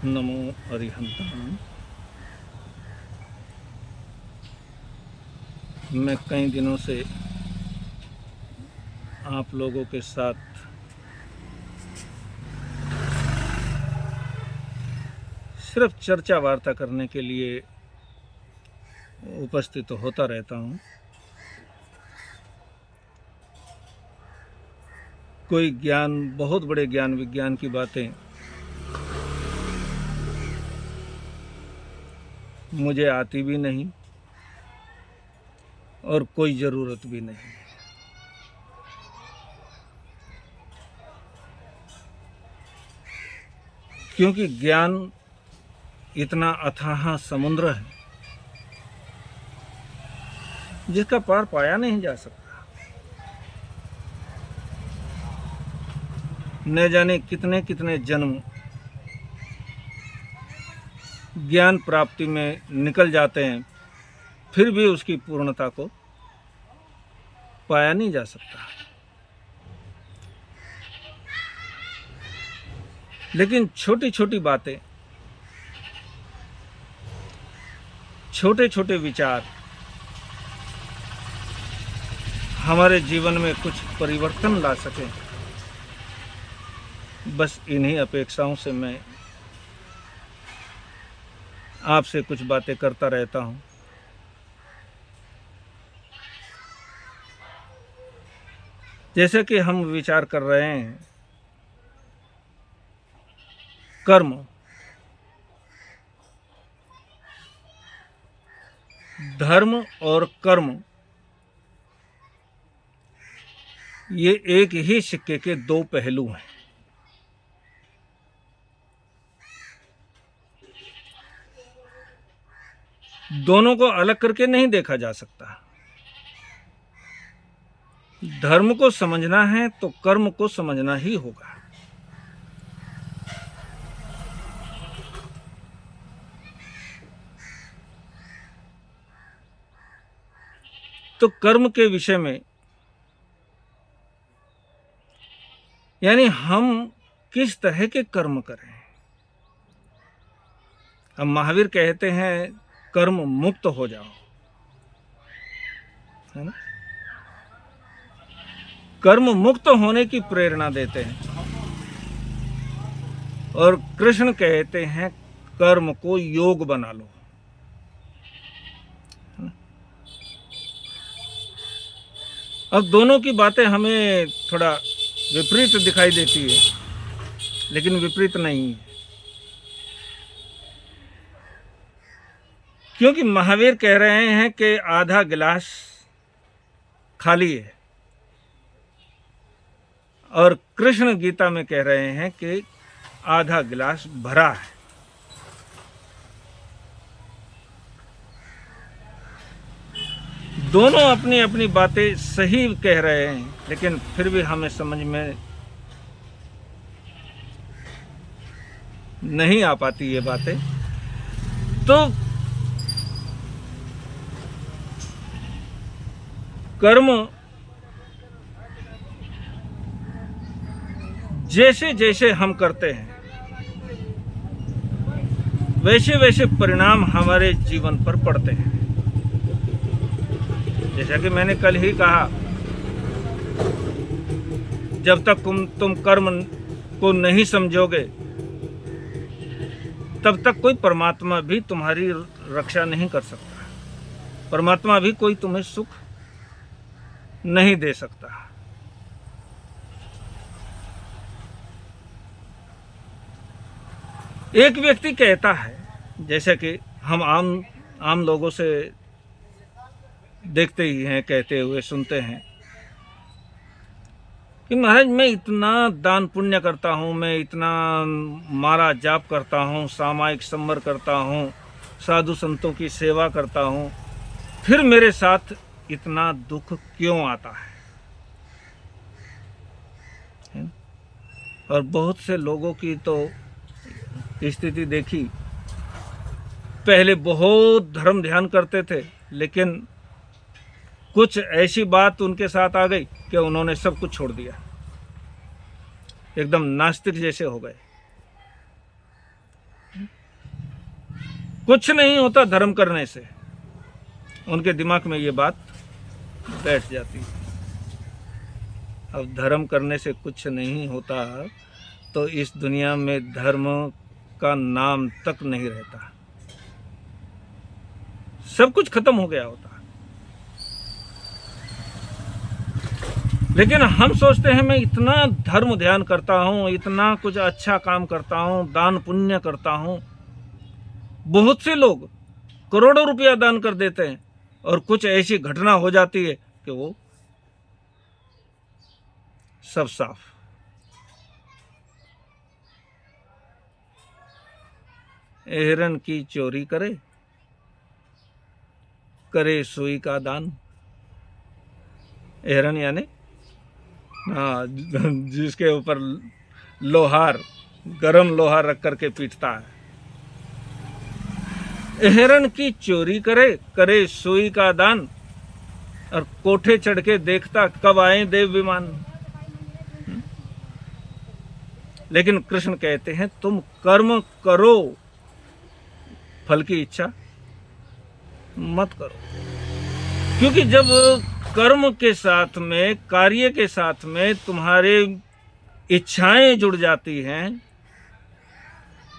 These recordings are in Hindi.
नमो अरिहंताणं। मैं कई दिनों से आप लोगों के साथ सिर्फ चर्चा वार्ता करने के लिए उपस्थित होता रहता हूँ। कोई ज्ञान, बहुत बड़े ज्ञान विज्ञान की बातें मुझे आती भी नहीं और कोई ज़रूरत भी नहीं, क्योंकि ज्ञान इतना अथाह समुद्र है जिसका पार पाया नहीं जा सकता। न जाने कितने कितने जन्म ज्ञान प्राप्ति में निकल जाते हैं, फिर भी उसकी पूर्णता को पाया नहीं जा सकता। लेकिन छोटी छोटी बातें, छोटे छोटे विचार हमारे जीवन में कुछ परिवर्तन ला सकें, बस इन्हीं अपेक्षाओं से मैं आपसे कुछ बातें करता रहता हूँ। जैसे कि हम विचार कर रहे हैं कर्म, धर्म और कर्म ये एक ही सिक्के के दो पहलू हैं। दोनों को अलग करके नहीं देखा जा सकता। धर्म को समझना है तो कर्म को समझना ही होगा। तो कर्म के विषय में, यानी हम किस तरह के कर्म करें। अब महावीर कहते हैं कर्म मुक्त हो जाओ, है ना। कर्म मुक्त होने की प्रेरणा देते हैं और कृष्ण कहते हैं कर्म को योग बना लो। अब दोनों की बातें हमें थोड़ा विपरीत दिखाई देती है, लेकिन विपरीत नहीं है, क्योंकि महावीर कह रहे हैं कि आधा गिलास खाली है और कृष्ण गीता में कह रहे हैं कि आधा गिलास भरा है। दोनों अपनी अपनी बातें सही कह रहे हैं, लेकिन फिर भी हमें समझ में नहीं आ पाती ये बातें। तो कर्म जैसे जैसे हम करते हैं वैसे वैसे परिणाम हमारे जीवन पर पड़ते हैं। जैसा कि मैंने कल ही कहा, जब तक तुम कर्म को नहीं समझोगे तब तक कोई परमात्मा भी तुम्हारी रक्षा नहीं कर सकता। परमात्मा भी कोई तुम्हें सुख नहीं दे सकता। एक व्यक्ति कहता है, जैसे कि हम आम लोगों से देखते ही हैं, कहते हुए सुनते हैं कि महाराज मैं इतना दान पुण्य करता हूँ, मैं इतना माला जाप करता हूँ, सामायिक संवर करता हूँ, साधु संतों की सेवा करता हूँ, फिर मेरे साथ इतना दुख क्यों आता है। और बहुत से लोगों की तो स्थिति देखी, पहले बहुत धर्म ध्यान करते थे, लेकिन कुछ ऐसी बात उनके साथ आ गई कि उन्होंने सब कुछ छोड़ दिया, एकदम नास्तिक जैसे हो गए। कुछ नहीं होता धर्म करने से। उनके दिमाग में ये बात बैठ जाती है। अब धर्म करने से कुछ नहीं होता तो इस दुनिया में धर्म का नाम तक नहीं रहता, सब कुछ खत्म हो गया होता। लेकिन हम सोचते हैं मैं इतना धर्म ध्यान करता हूँ, इतना कुछ अच्छा काम करता हूँ, दान पुण्य करता हूँ। बहुत से लोग करोड़ों रुपया दान कर देते हैं और कुछ ऐसी घटना हो जाती है कि वो सब साफ। हिरन की चोरी करे, करे सुई का दान। हिरन यानी हाँ, जिसके ऊपर लोहार, गरम लोहार रख करके पीटता है। हिरन की चोरी करे, करे सुई का दान, और कोठे चढ़ के देखता कब आए देव विमान। लेकिन कृष्ण कहते हैं तुम कर्म करो, फल की इच्छा मत करो। क्योंकि जब कर्म के साथ में, कार्य के साथ में तुम्हारे इच्छाएं जुड़ जाती हैं,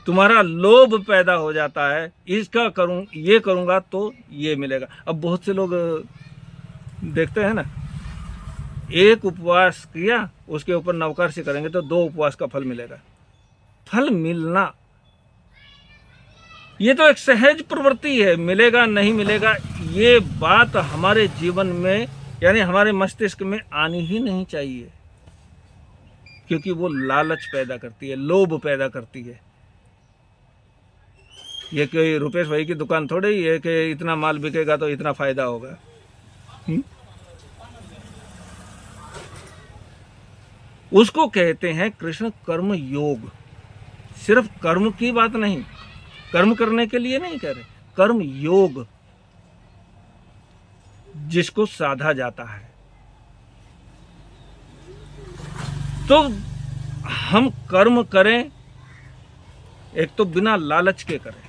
तुम्हारा लोभ पैदा हो जाता है, इसका करूं, ये करूंगा तो ये मिलेगा। अब बहुत से लोग देखते हैं ना, एक उपवास किया, उसके ऊपर नवकार्य करेंगे तो 2 उपवास का फल मिलेगा। फल मिलना ये तो एक सहज प्रवृत्ति है, मिलेगा नहीं मिलेगा ये बात हमारे जीवन में, यानी हमारे मस्तिष्क में आनी ही नहीं चाहिए, क्योंकि वो लालच पैदा करती है, लोभ पैदा करती है। ये कोई रुपेश भाई की दुकान थोड़ी ही है कि इतना माल बिकेगा तो इतना फायदा होगा। उसको कहते हैं कृष्ण कर्म योग। सिर्फ कर्म की बात नहीं, कर्म करने के लिए नहीं कह रहे, कर्म योग जिसको साधा जाता है। तो हम कर्म करें, एक तो बिना लालच के करें,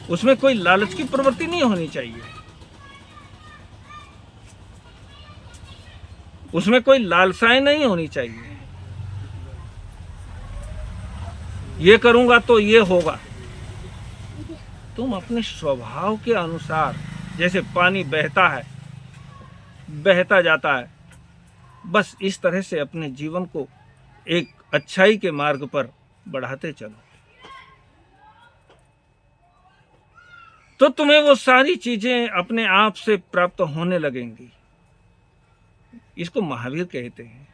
उसमें कोई लालच की प्रवृत्ति नहीं होनी चाहिए, उसमें कोई लालसाएं नहीं होनी चाहिए। ये करूंगा तो ये होगा। तुम अपने स्वभाव के अनुसार, जैसे पानी बहता है, बहता जाता है, बस इस तरह से अपने जीवन को एक अच्छाई के मार्ग पर बढ़ाते चलो, तो तुम्हें वो सारी चीजें अपने आप से प्राप्त होने लगेंगी। इसको महावीर कहते हैं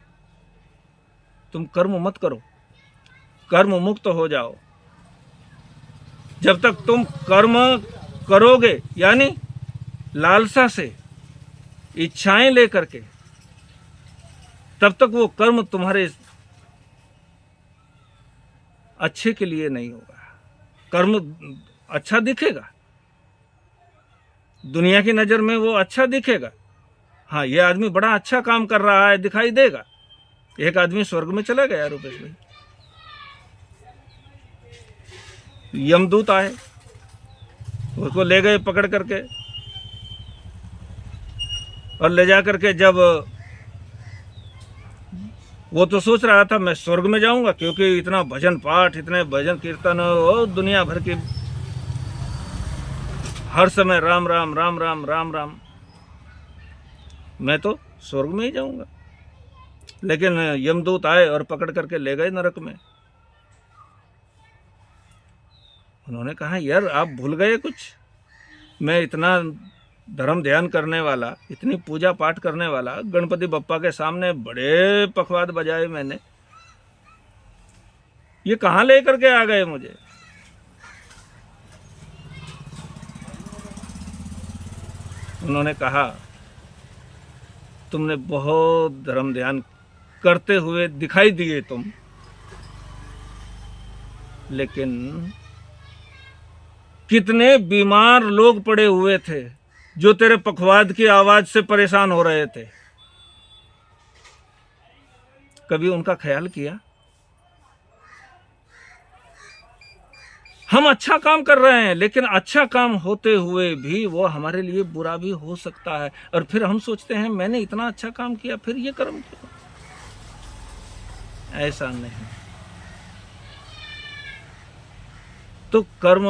तुम कर्म मत करो, कर्म मुक्त हो जाओ। जब तक तुम कर्म करोगे, यानी लालसा से, इच्छाएं लेकर के, तब तक वो कर्म तुम्हारे अच्छे के लिए नहीं होगा। कर्म अच्छा दिखेगा, दुनिया की नजर में वो अच्छा दिखेगा, हाँ ये आदमी बड़ा अच्छा काम कर रहा है दिखाई देगा। एक आदमी स्वर्ग में चला गया रुपेश भाई, यमदूत आए, उसको ले गए पकड़ करके, और ले जा करके जब वो तो सोच रहा था मैं स्वर्ग में जाऊंगा, क्योंकि इतना भजन पाठ, इतने भजन कीर्तन और दुनिया भर की, हर समय राम राम राम राम राम राम, मैं तो स्वर्ग में ही जाऊंगा। लेकिन यमदूत आए और पकड़ करके ले गए नरक में। उन्होंने कहा यार आप भूल गए कुछ, मैं इतना धर्म ध्यान करने वाला, इतनी पूजा पाठ करने वाला, गणपति बप्पा के सामने बड़े पखवाद बजाए मैंने, ये कहाँ लेकर के आ गए मुझे। उन्होंने कहा तुमने बहुत धर्म ध्यान करते हुए दिखाई दिए तुम, लेकिन कितने बीमार लोग पड़े हुए थे जो तेरे पखवाद की आवाज से परेशान हो रहे थे, कभी उनका ख्याल किया? हम अच्छा काम कर रहे हैं, लेकिन अच्छा काम होते हुए भी वो हमारे लिए बुरा भी हो सकता है, और फिर हम सोचते हैं मैंने इतना अच्छा काम किया, फिर ये कर्म क्यों? ऐसा नहीं। तो कर्म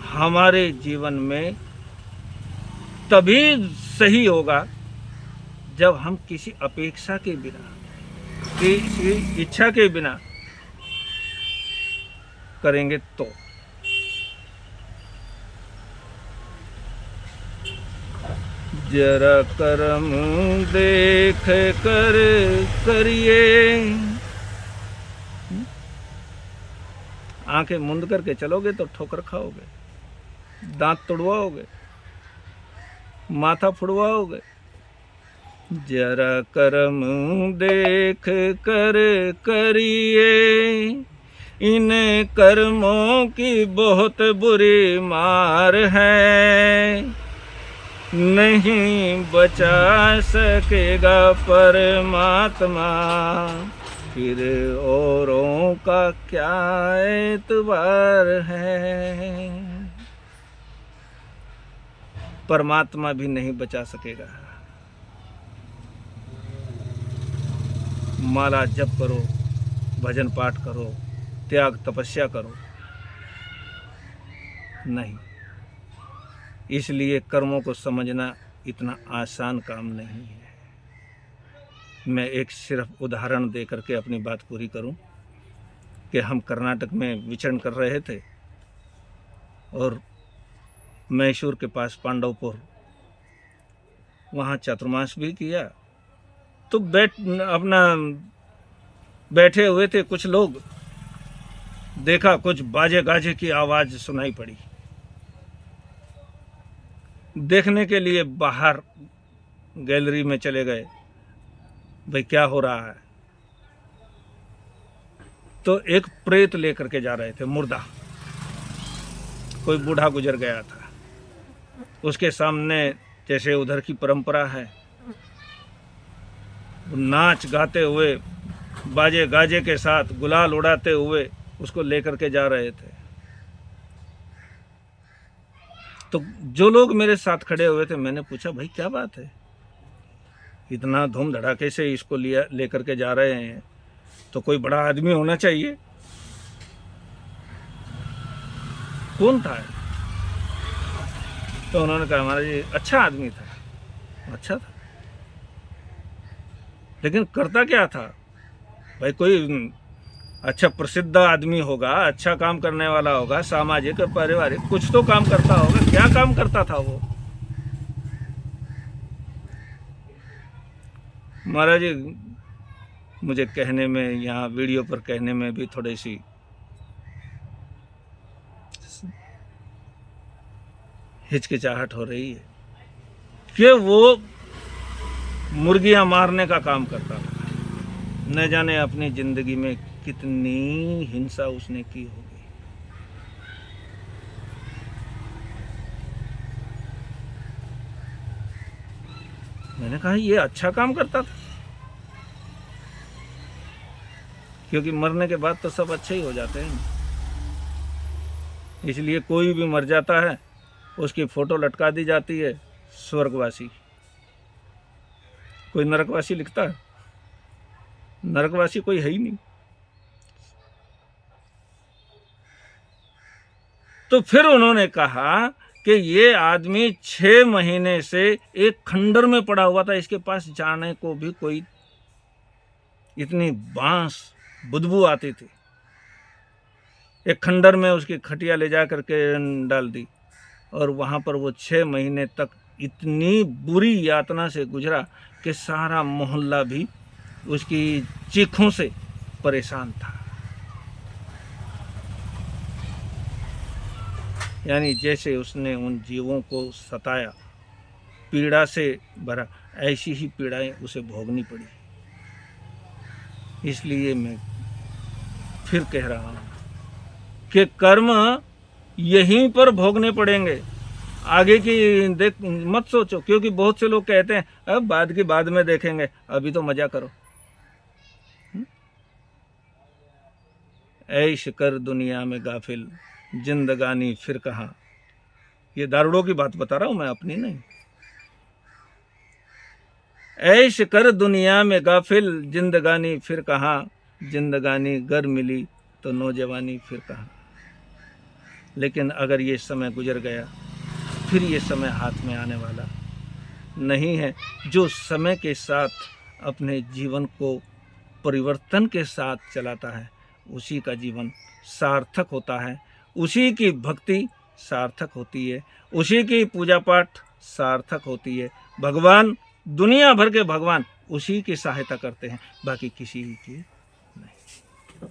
हमारे जीवन में तभी सही होगा जब हम किसी अपेक्षा के बिना, किसी इच्छा के बिना करेंगे तो। जरा कर्म देख कर करिए। आंखें मूंद करके चलोगे तो ठोकर खाओगे, दांत तुड़वाओगे, माथा फुड़वाओगे। जरा कर्म देख कर करिए, इन कर्मों की बहुत बुरी मार है, नहीं बचा सकेगा परमात्मा, फिर औरों का क्या एतबार है। परमात्मा भी नहीं बचा सकेगा। माला जप करो, भजन पाठ करो, त्याग तपस्या करो, नहीं। इसलिए कर्मों को समझना इतना आसान काम नहीं है। मैं एक सिर्फ उदाहरण दे करके अपनी बात पूरी करूं कि हम कर्नाटक में विचरण कर रहे थे और मैसूर के पास पांडवपुर, वहाँ चातुर्मास भी किया। तो बैठे हुए थे कुछ लोग, देखा कुछ बाजे गाजे की आवाज़ सुनाई पड़ी। देखने के लिए बाहर गैलरी में चले गए, भाई क्या हो रहा है। तो एक प्रेत लेकर के जा रहे थे, मुर्दा, कोई बूढ़ा गुजर गया था। उसके सामने जैसे उधर की परंपरा है, नाच गाते हुए, बाजे गाजे के साथ गुलाल उड़ाते हुए उसको लेकर के जा रहे थे। तो जो लोग मेरे साथ खड़े हुए थे, मैंने पूछा भाई क्या बात है, इतना धूम धड़ाके से इसको लेकर के जा रहे हैं, तो कोई बड़ा आदमी होना चाहिए। कौन था? तो उन्होंने कहा महाराज जी अच्छा आदमी था। अच्छा था, लेकिन करता क्या था? भाई कोई अच्छा प्रसिद्ध आदमी होगा, अच्छा काम करने वाला होगा, सामाजिक पारिवारिक कुछ तो काम करता होगा। क्या काम करता था वो? महाराज जी मुझे कहने में, यहाँ वीडियो पर कहने में भी थोड़ी सी हिचकिचाहट हो रही है कि वो मुर्गियां मारने का काम करता था। न जाने अपनी जिंदगी में कितनी हिंसा उसने की होगी। मैंने कहा ये अच्छा काम करता था, क्योंकि मरने के बाद तो सब अच्छे ही हो जाते हैं। इसलिए कोई भी मर जाता है उसकी फोटो लटका दी जाती है, स्वर्गवासी। कोई नरकवासी लिखता है? नरकवासी कोई है ही नहीं। तो फिर उन्होंने कहा कि ये आदमी 6 महीने से एक खंडर में पड़ा हुआ था, इसके पास जाने को भी कोई, इतनी बांस बदबू आती थी। एक खंडर में उसकी खटिया ले जा करके डाल दी, और वहाँ पर वो 6 महीने तक इतनी बुरी यातना से गुजरा कि सारा मोहल्ला भी उसकी चीखों से परेशान था। यानी जैसे उसने उन जीवों को सताया, पीड़ा से भरा, ऐसी ही पीड़ाएं उसे भोगनी पड़ी। इसलिए मैं फिर कह रहा हूँ कि कर्म यहीं पर भोगने पड़ेंगे, आगे की देख मत सोचो। क्योंकि बहुत से लोग कहते हैं अब बाद की बाद में देखेंगे, अभी तो मजा करो। ऐश कर दुनिया में गाफिल, जिंदगानी फिर कहाँ। ये दारुड़ों की बात बता रहा हूं मैं, अपनी नहीं। ऐश कर दुनिया में गाफिल, जिंदगानी फिर कहाँ, जिंदगानी गर मिली तो नौजवानी फिर कहाँ। लेकिन अगर ये समय गुजर गया, फिर ये समय हाथ में आने वाला नहीं है। जो समय के साथ अपने जीवन को परिवर्तन के साथ चलाता है, उसी का जीवन सार्थक होता है, उसी की भक्ति सार्थक होती है, उसी की पूजा पाठ सार्थक होती है। भगवान, दुनिया भर के भगवान उसी की सहायता करते हैं, बाकी किसी की नहीं।